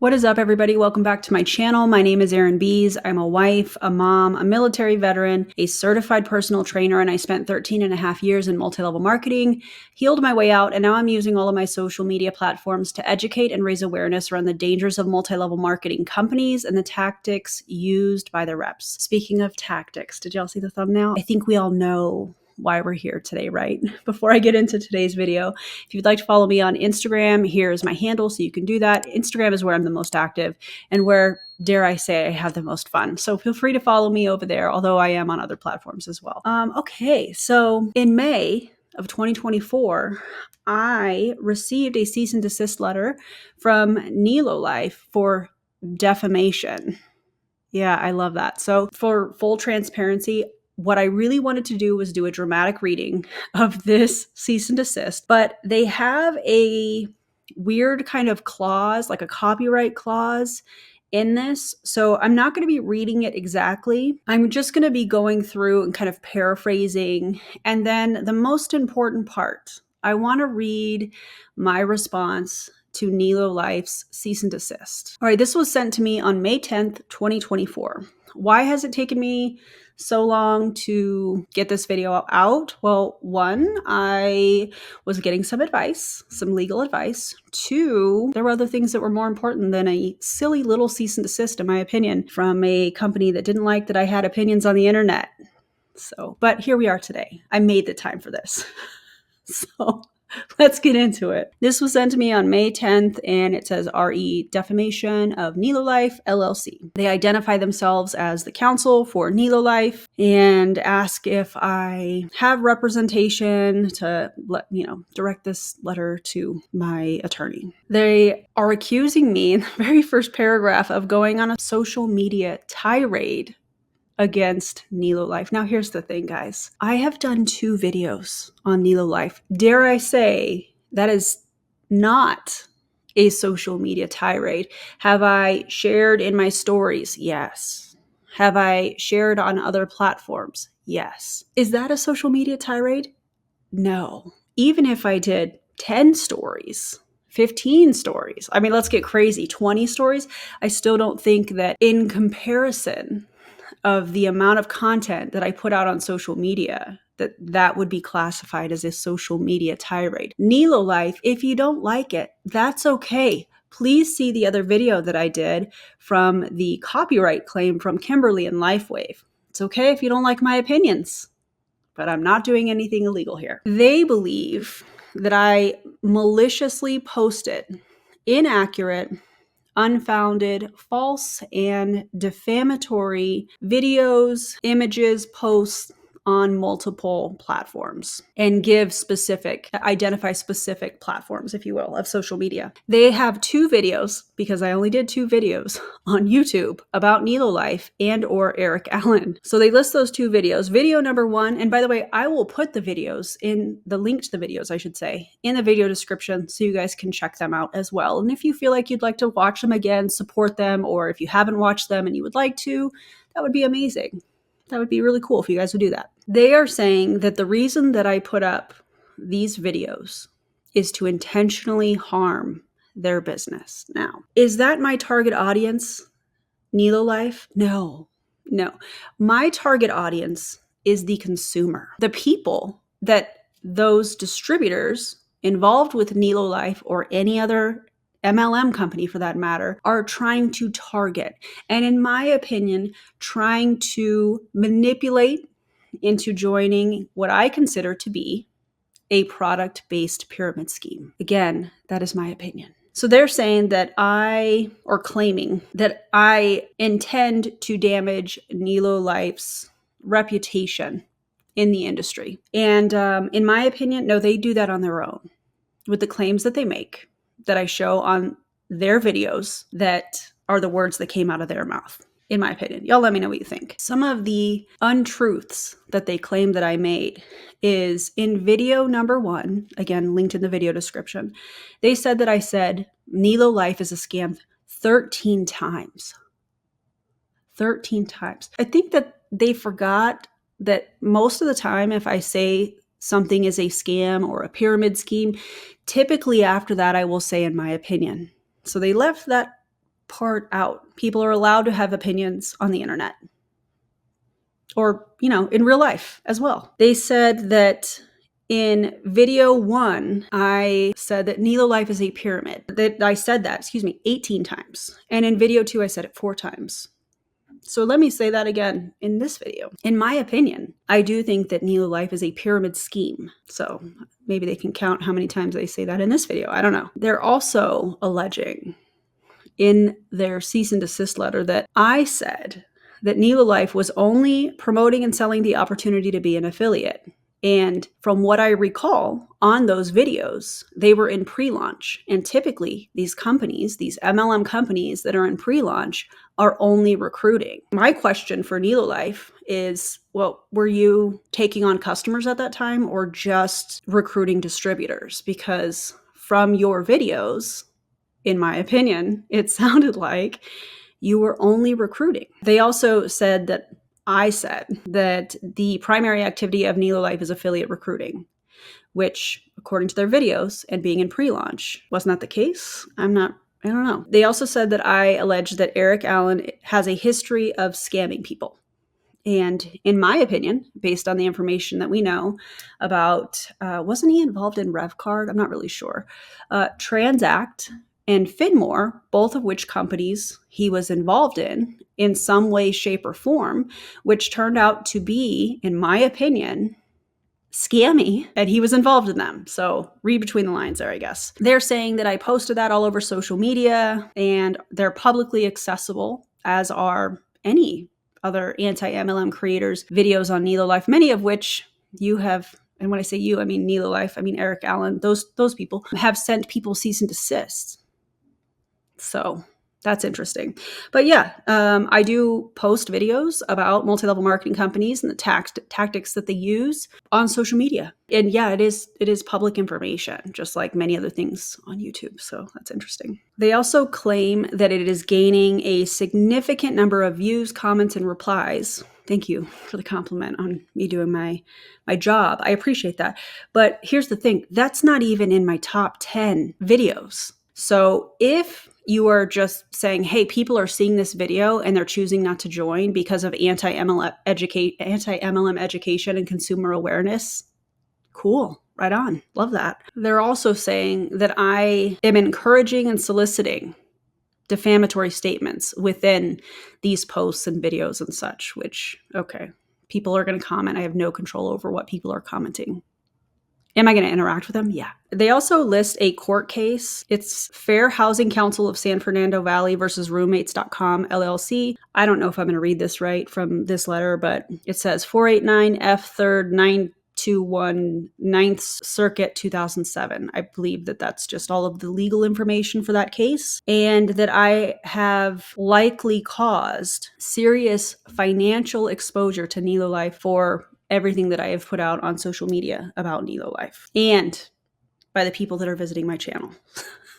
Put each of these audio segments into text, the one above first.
What is up, everybody? Welcome back to my channel. My name is Erin Bees. I'm a wife, a mom, a military veteran, a certified personal trainer, and I spent 13 and a half years in multi-level marketing, healed my way out, and now I'm using all of my social media platforms to educate and raise awareness around the dangers of multi-level marketing companies and the tactics used by the reps. Speaking of tactics, did y'all see the thumbnail? I think we all know why we're here today, right? Before I get into today's video, if you'd like to follow me on Instagram, here's my handle so you can do that. Instagram is where I'm the most active and where, dare I say, I have the most fun. So feel free to follow me over there, although I am on other platforms as well. Okay, so in May of 2024, I received a cease and desist letter from NeloLife for defamation. Yeah, I love that. So for full transparency, what I really wanted to do was do a dramatic reading of this cease and desist, but they have a weird kind of clause, like a copyright clause in this. So I'm not going to be reading it exactly. I'm just going to be going through and kind of paraphrasing. And then the most important part, I want to read my response to NeloLife's cease and desist. All right, this was sent to me on May 10th, 2024. Why has it taken me so long to get this video out? Well, one, I was getting some advice, some legal advice. Two, there were other things that were more important than a silly little cease and desist, in my opinion, from a company that didn't like that I had opinions on the internet. But here we are today. I made the time for this. So let's get into it. This was sent to me on May 10th, and it says RE defamation of NeloLife LLC. They identify themselves as the counsel for NeloLife and ask if I have representation to direct this letter to my attorney. They are accusing me in the very first paragraph of going on a social media tirade against NeloLife. Now, here's the thing, guys. I have done 2 videos on NeloLife. Dare I say that is not a social media tirade. Have I shared in my stories? Yes. Have I shared on other platforms? Yes. Is that a social media tirade? No. Even if I did 10 stories, 15 stories, I mean, let's get crazy, 20 stories, I still don't think that in comparison of the amount of content that I put out on social media, that would be classified as a social media tirade. NeloLife, if you don't like it, that's okay. Please see the other video that I did from the copyright claim from Kimberly and LifeWave. It's okay if you don't like my opinions, but I'm not doing anything illegal here. They believe that I maliciously posted inaccurate, unfounded, false, and defamatory videos, images, posts on multiple platforms and identify specific platforms, if you will, of social media. They have 2 videos, because I only did 2 videos on YouTube about NeloLife and or Eric Allen. So they list those 2 videos. Video number 1, and by the way, I will put the videos in the link to the videos, I should say, in the video description so you guys can check them out as well. And if you feel like you'd like to watch them again, support them, or if you haven't watched them and you would like to, that would be amazing. That would be really cool if you guys would do that. They are saying that the reason that I put up these videos is to intentionally harm their business. Now, is that my target audience, NeloLife? No. My target audience is the consumer, the people that those distributors involved with NeloLife or any other MLM company for that matter are trying to target. And in my opinion, trying to manipulate into joining what I consider to be a product-based pyramid scheme. Again, that is my opinion. So they're saying that claiming that I intend to damage NeloLife's reputation in the industry. And in my opinion, no, they do that on their own with the claims that they make, that I show on their videos, that are the words that came out of their mouth, in my opinion. Y'all let me know what you think. Some of the untruths that they claim that I made is in video number 1, again, linked in the video description. They said that I said NeloLife is a scam 13 times. 13 times. I think that they forgot that most of the time if I say something is a scam or a pyramid scheme, typically after that I will say in my opinion. So they left that part out. People are allowed to have opinions on the internet or, in real life as well. They said that in video 1, I said that NeloLife is a pyramid. I said that, 18 times. And in video 2, I said it 4 times. So let me say that again in this video. In my opinion, I do think that NeloLife is a pyramid scheme. So maybe they can count how many times I say that in this video. I don't know. They're also alleging in their cease and desist letter that I said that NeloLife was only promoting and selling the opportunity to be an affiliate. And from what I recall on those videos, they were in pre-launch. And typically these companies, these MLM companies that are in pre-launch are only recruiting. My question for NeloLife is, well, were you taking on customers at that time or just recruiting distributors? Because from your videos, in my opinion, it sounded like you were only recruiting. They also said that I said that the primary activity of NeloLife is affiliate recruiting, which, according to their videos and being in pre-launch, was not the case. I don't know. They also said that I alleged that Eric Allen has a history of scamming people. And in my opinion, based on the information that we know about, wasn't he involved in RevCard? I'm not really sure. Transact and Finmore, both of which companies he was involved in some way, shape, or form, which turned out to be, in my opinion, scammy, and he was involved in them. So read between the lines there, I guess. They're saying that I posted that all over social media, and they're publicly accessible, as are any other anti-MLM creators' videos on NeloLife, many of which you have. And when I say you, I mean NeloLife, I mean Eric Allen, those people have sent people cease and desist. So that's interesting. But yeah, I do post videos about multi-level marketing companies and the tactics that they use on social media. And yeah, it is public information, just like many other things on YouTube. So that's interesting. They also claim that it is gaining a significant number of views, comments, and replies. Thank you for the compliment on me doing my job. I appreciate that. But here's the thing. That's not even in my top 10 videos. So if you are just saying, hey, people are seeing this video and they're choosing not to join because of anti-MLM education and consumer awareness, cool, right on, love that. They're also saying that I am encouraging and soliciting defamatory statements within these posts and videos and such, which, okay, people are going to comment. I have no control over what people are commenting. Am I going to interact with them? Yeah. They also list a court case. It's Fair Housing Council of San Fernando Valley versus Roommates.com LLC. I don't know if I'm going to read this right from this letter, but it says 489 F 3rd 921 9th Circuit 2007. I believe that that's just all of the legal information for that case, and that I have likely caused serious financial exposure to NeloLife for everything that I have put out on social media about NeloLife and by the people that are visiting my channel.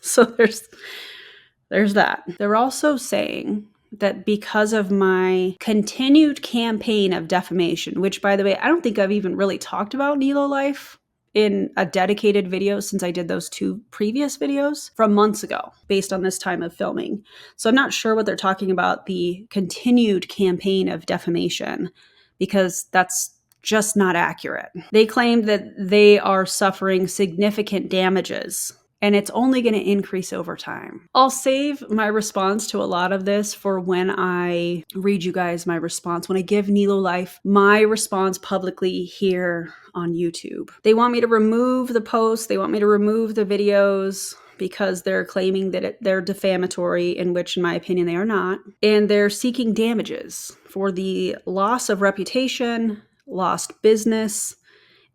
So there's that. They're also saying that because of my continued campaign of defamation, which, by the way, I don't think I've even really talked about NeloLife in a dedicated video since I did those 2 previous videos from months ago based on this time of filming. So I'm not sure what they're talking about, the continued campaign of defamation, because that's just not accurate. They claim that they are suffering significant damages, and it's only going to increase over time. I'll save my response to a lot of this for when I read you guys my response, when I give NeloLife my response publicly here on YouTube. They want me to remove the posts. They want me to remove the videos because they're claiming that they're defamatory, in which, in my opinion, they are not. And they're seeking damages for the loss of reputation, lost business,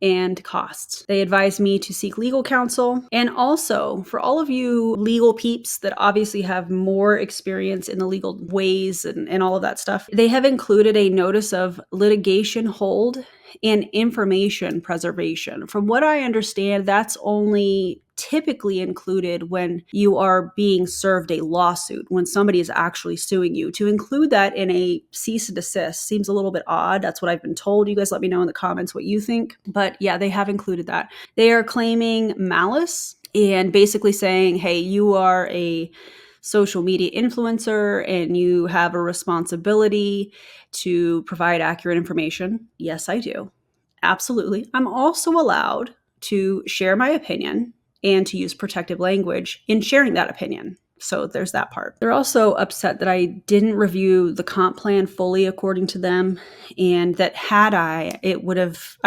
and costs. They advised me to seek legal counsel. And also, for all of you legal peeps that obviously have more experience in the legal ways and all of that stuff, they have included a notice of litigation hold and information preservation. From what I understand, that's only typically included when you are being served a lawsuit, when somebody is actually suing you. To include that in a cease and desist seems a little bit odd. That's what I've been told. You guys let me know in the comments what you think. But yeah, they have included that. They are claiming malice and basically saying, hey, you are a social media influencer and you have a responsibility to provide accurate information. Yes, I do. Absolutely. I'm also allowed to share my opinion and to use protective language in sharing that opinion. So there's that part. They're also upset that I didn't review the comp plan fully according to them, and that had I would have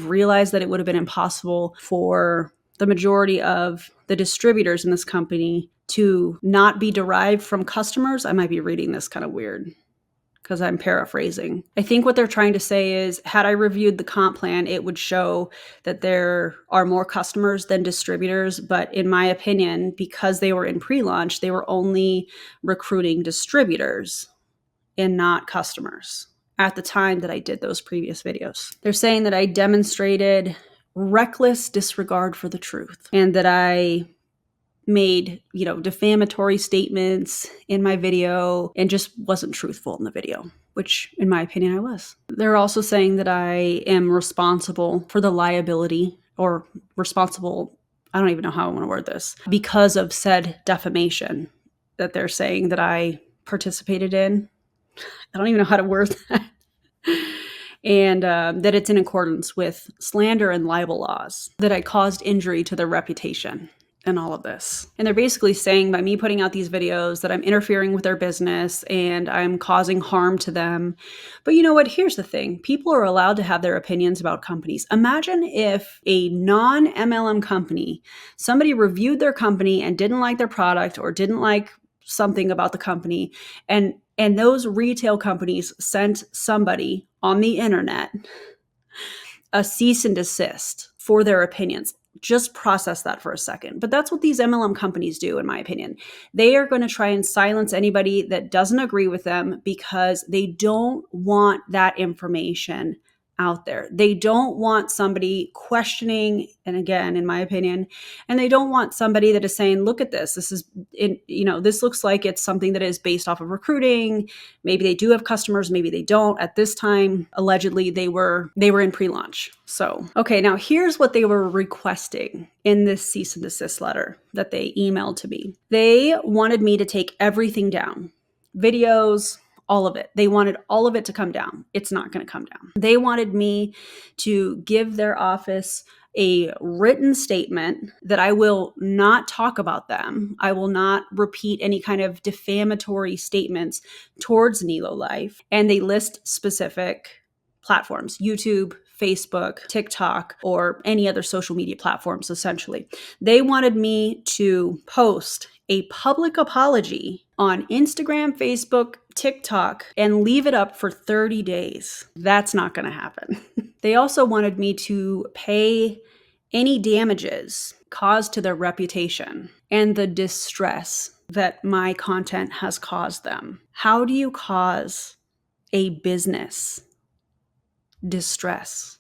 realized that it would have been impossible for the majority of the distributors in this company to not be derived from customers. I might be reading this kind of weird because I'm paraphrasing. I think what they're trying to say is, had I reviewed the comp plan, it would show that there are more customers than distributors. But in my opinion, because they were in pre-launch, they were only recruiting distributors and not customers at the time that I did those previous videos. They're saying that I demonstrated reckless disregard for the truth and that I made, defamatory statements in my video and just wasn't truthful in the video, which in my opinion I was. They're also saying that I am responsible for the liability, or responsible, I don't even know how I want to word this, because of said defamation that they're saying that I participated in. I don't even know how to word that. And that it's in accordance with slander and libel laws, that I caused injury to their reputation and all of this. And they're basically saying by me putting out these videos that I'm interfering with their business and I'm causing harm to them. But you know what? Here's the thing. People are allowed to have their opinions about companies. Imagine if a non-MLM company, somebody reviewed their company and didn't like their product or didn't like something about the company, and those retail companies sent somebody on the internet a cease and desist for their opinions. Just process that for a second. But that's what these MLM companies do, in my opinion. They are going to try and silence anybody that doesn't agree with them because they don't want that information out there. They don't want somebody questioning, and again, in my opinion, and they don't want somebody that is saying, look at this. This is, this looks like it's something that is based off of recruiting. Maybe they do have customers, maybe they don't. At this time, allegedly, they were in pre-launch. So, okay, now here's what they were requesting in this cease and desist letter that they emailed to me. They wanted me to take everything down. Videos, all of it. They wanted all of it to come down. It's not going to come down. They wanted me to give their office a written statement that I will not talk about them. I will not repeat any kind of defamatory statements towards NeloLife. And they list specific platforms: YouTube, Facebook, TikTok, or any other social media platforms, essentially. They wanted me to post a public apology on Instagram, Facebook, TikTok, and leave it up for 30 days. That's not going to happen. They also wanted me to pay any damages caused to their reputation and the distress that my content has caused them. How do you cause a business distress?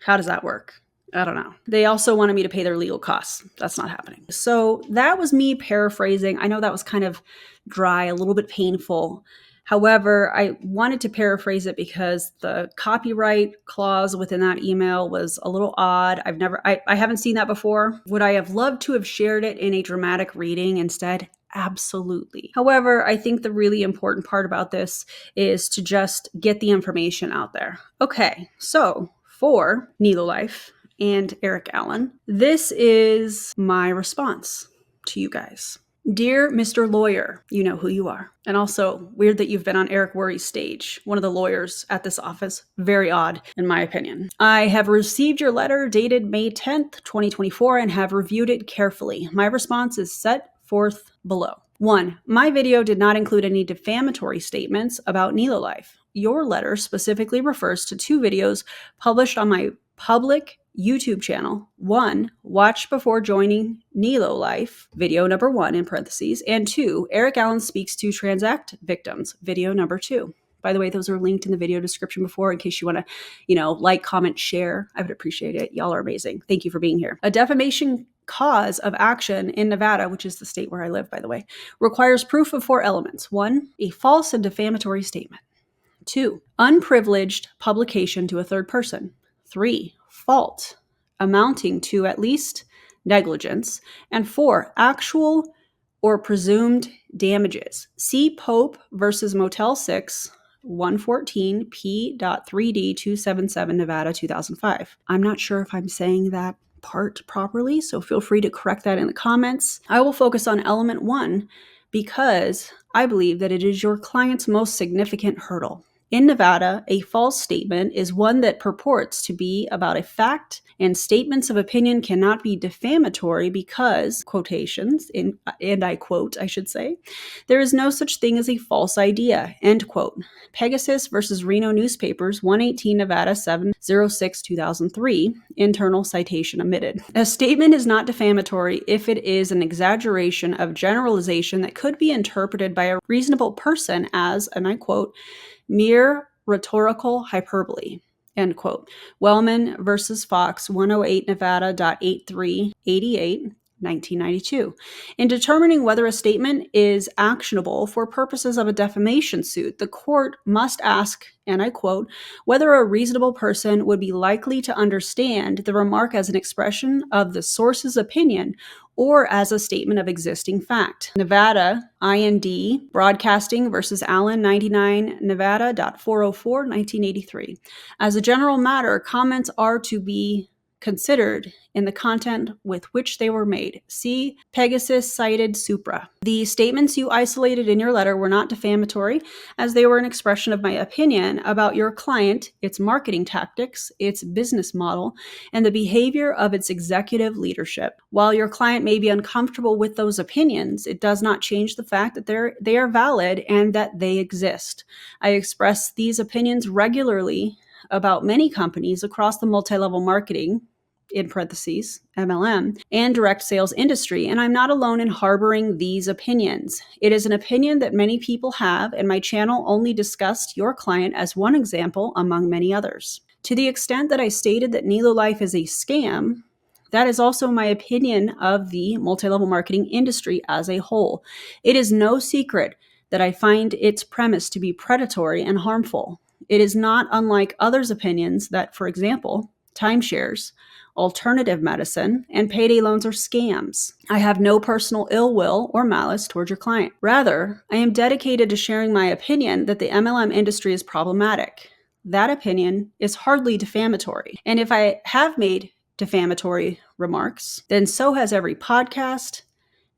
How does that work? I don't know. They also wanted me to pay their legal costs. That's not happening. So that was me paraphrasing. I know that was kind of dry, a little bit painful. However, I wanted to paraphrase it because the copyright clause within that email was a little odd. I haven't seen that before. Would I have loved to have shared it in a dramatic reading instead? Absolutely. However, I think the really important part about this is to just get the information out there. Okay, so for NeloLife and Eric Allen, this is my response to you guys. Dear Mr. Lawyer, you know who you are. And also, weird that you've been on Eric Worre's stage, one of the lawyers at this office. Very odd, in my opinion. I have received your letter dated May 10th, 2024, and have reviewed it carefully. My response is set forth below. 1. My video did not include any defamatory statements about NeloLife. Your letter specifically refers to 2 videos published on my public YouTube channel. 1, watch before joining NeloLife, video number 1 in parentheses, and 2, Eric Allen speaks to Transact victims, video number 2. By the way, those are linked in the video description below in case you want to, like, comment, share. I would appreciate it. Y'all are amazing. Thank you for being here. A defamation cause of action in Nevada, which is the state where I live, by the way, requires proof of 4 elements. 1, a false and defamatory statement. 2, unprivileged publication to a third person. 3, fault amounting to at least negligence. And 4, actual or presumed damages. See Pope versus Motel 6, 114 P.3D277, Nevada, 2005. I'm not sure if I'm saying that part properly, so feel free to correct that in the comments. I will focus on element 1 because I believe that it is your client's most significant hurdle. In Nevada, a false statement is one that purports to be about a fact, and statements of opinion cannot be defamatory because, quotations, and I quote, I should say, there is no such thing as a false idea, end quote. Pegasus versus Reno Newspapers, 118 Nevada 706, 2003, internal citation omitted. A statement is not defamatory if it is an exaggeration of generalization that could be interpreted by a reasonable person as, and I quote, mere rhetorical hyperbole, end quote. Wellman versus Fox, 108 Nevada.8388, 1992. In determining whether a statement is actionable for purposes of a defamation suit, the court must ask, and I quote, whether a reasonable person would be likely to understand the remark as an expression of the source's opinion or as a statement of existing fact. Nevada, IND, Broadcasting versus Allen, 99 Nevada.404, 1983. As a general matter, comments are to be considered in the content with which they were made. See Pegasus cited Supra. The statements you isolated in your letter were not defamatory, as they were an expression of my opinion about your client, its marketing tactics, its business model, and the behavior of its executive leadership. While your client may be uncomfortable with those opinions, it does not change the fact that they are valid and that they exist. I express these opinions regularly about many companies across the multi-level marketing, in parentheses, MLM, and direct sales industry, and I'm not alone in harboring these opinions. It is an opinion that many people have, and my channel only discussed your client as one example among many others. To the extent that I stated that NeloLife is a scam, that is also my opinion of the multi-level marketing industry as a whole. It is no secret that I find its premise to be predatory and harmful. It is not unlike others' opinions that, for example, timeshares, alternative medicine, and payday loans are scams. I have no personal ill will or malice toward your client. Rather, I am dedicated to sharing my opinion that the MLM industry is problematic. That opinion is hardly defamatory. And if I have made defamatory remarks, then so has every podcast,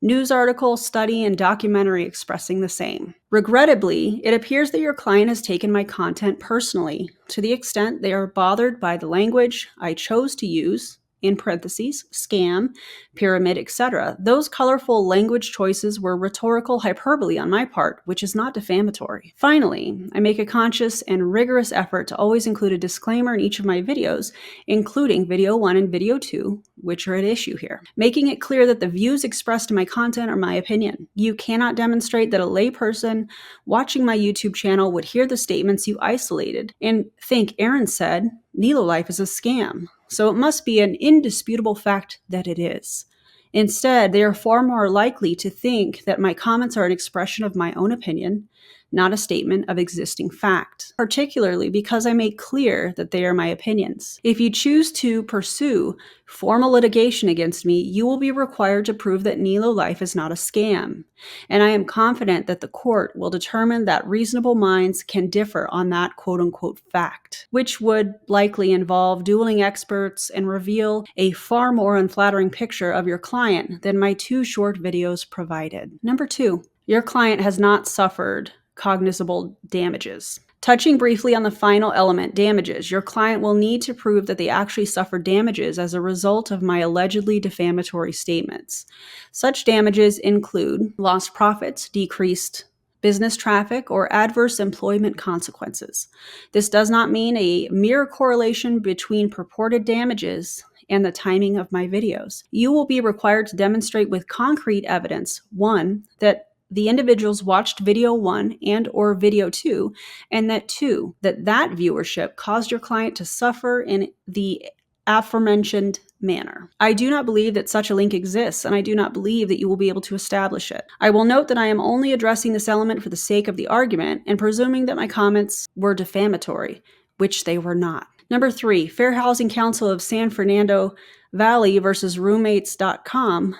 news article, study, and documentary expressing the same. Regrettably, it appears that your client has taken my content personally to the extent they are bothered by the language I chose to use, in parentheses, scam, pyramid, etc. Those colorful language choices were rhetorical hyperbole on my part, which is not defamatory. Finally, I make a conscious and rigorous effort to always include a disclaimer in each of my videos, including video 1 and video 2, which are at issue here, making it clear that the views expressed in my content are my opinion. You cannot demonstrate that a layperson watching my YouTube channel would hear the statements you isolated and think Aaron said NeloLife is a scam. So it must be an indisputable fact that it is. Instead, they are far more likely to think that my comments are an expression of my own opinion, not a statement of existing fact, particularly because I make clear that they are my opinions. If you choose to pursue formal litigation against me, you will be required to prove that NeloLife is not a scam. And I am confident that the court will determine that reasonable minds can differ on that quote-unquote fact, which would likely involve dueling experts and reveal a far more unflattering picture of your client than my 2 short videos provided. Number 2, your client has not suffered cognizable damages. Touching briefly on the final element, damages, your client will need to prove that they actually suffered damages as a result of my allegedly defamatory statements. Such damages include lost profits, decreased business traffic, or adverse employment consequences. This does not mean a mere correlation between purported damages and the timing of my videos. You will be required to demonstrate with concrete evidence, 1, that the individuals watched video 1 and or video 2, and that 2, that viewership caused your client to suffer in the aforementioned manner. I do not believe that such a link exists, and I do not believe that you will be able to establish it. I will note that I am only addressing this element for the sake of the argument and presuming that my comments were defamatory, which they were not. Number 3, Fair Housing Council of San Fernando Valley versus roommates.com,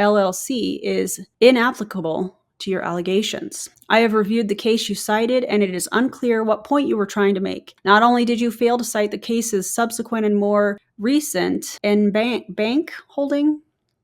LLC is inapplicable to your allegations. I have reviewed the case you cited, and it is unclear what point you were trying to make. Not only did you fail to cite the cases subsequent and more recent in bank holding,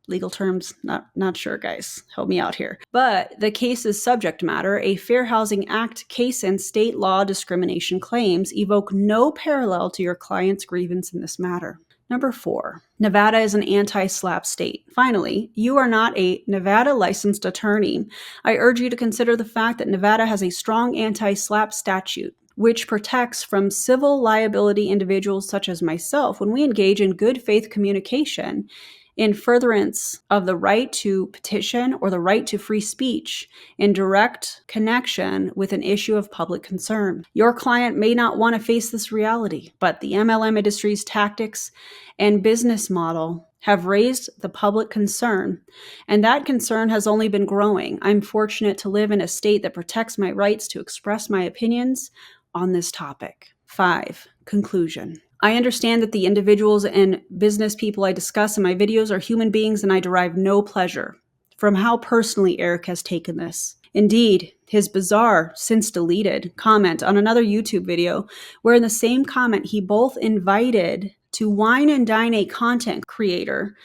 legal terms, not sure, guys. Help me out here. But the case's subject matter, a Fair Housing Act case and state law discrimination claims, evoke no parallel to your client's grievance in this matter. Number 4, Nevada is an anti-SLAPP state. Finally, you are not a Nevada licensed attorney. I urge you to consider the fact that Nevada has a strong anti-SLAPP statute, which protects from civil liability individuals such as myself when we engage in good faith communication in furtherance of the right to petition or the right to free speech in direct connection with an issue of public concern. Your client may not want to face this reality, but the MLM industry's tactics and business model have raised the public concern, and that concern has only been growing. I'm fortunate to live in a state that protects my rights to express my opinions on this topic. 5, conclusion. I understand that the individuals and business people I discuss in my videos are human beings, and I derive no pleasure from how personally Eric has taken this. Indeed, his bizarre, since deleted, comment on another YouTube video, where in the same comment he both invited to wine and dine a content creator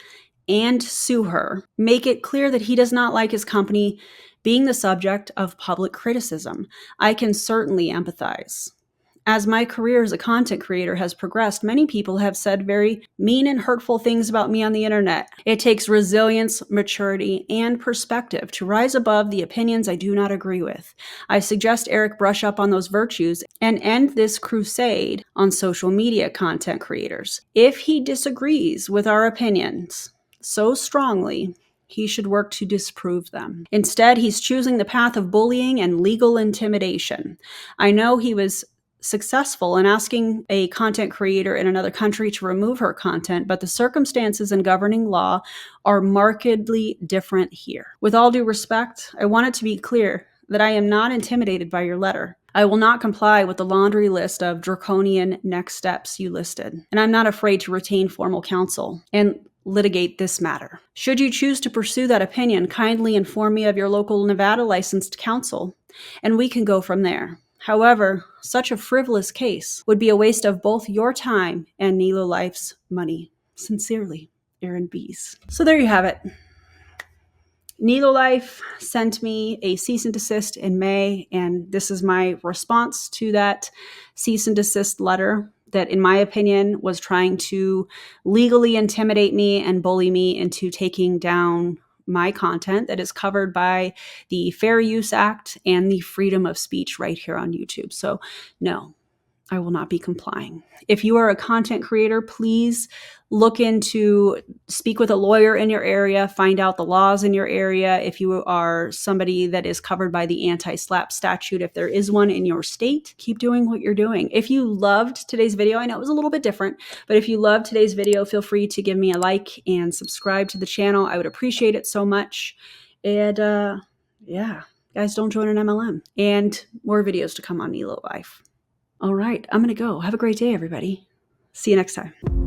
and sue her, make it clear that he does not like his company being the subject of public criticism. I can certainly empathize. As my career as a content creator has progressed, many people have said very mean and hurtful things about me on the internet. It takes resilience, maturity, and perspective to rise above the opinions I do not agree with. I suggest Eric brush up on those virtues and end this crusade on social media content creators. If he disagrees with our opinions so strongly, he should work to disprove them. Instead, he's choosing the path of bullying and legal intimidation. I know he was successful in asking a content creator in another country to remove her content, but the circumstances and governing law are markedly different here. With all due respect, I want it to be clear that I am not intimidated by your letter. I will not comply with the laundry list of draconian next steps you listed, and I'm not afraid to retain formal counsel and litigate this matter. Should you choose to pursue that opinion, kindly inform me of your local Nevada licensed counsel, and we can go from there. However, such a frivolous case would be a waste of both your time and NeloLife's money. Sincerely, Aaron Bees. So there you have it. NeloLife sent me a cease and desist in May, and this is my response to that cease and desist letter that, in my opinion, was trying to legally intimidate me and bully me into taking down my content that is covered by the Fair Use Act and the freedom of speech right here on YouTube. So no, I will not be complying. If you are a content creator, please look into, speak with a lawyer in your area, find out the laws in your area. If you are somebody that is covered by the anti-SLAPP statute, if there is one in your state, keep doing what you're doing. If you loved today's video, I know it was a little bit different, but if you loved today's video, feel free to give me a like and subscribe to the channel. I would appreciate it so much. And yeah, guys, don't join an MLM. And more videos to come on NeloLife. All right, I'm going to go. Have a great day, everybody. See you next time.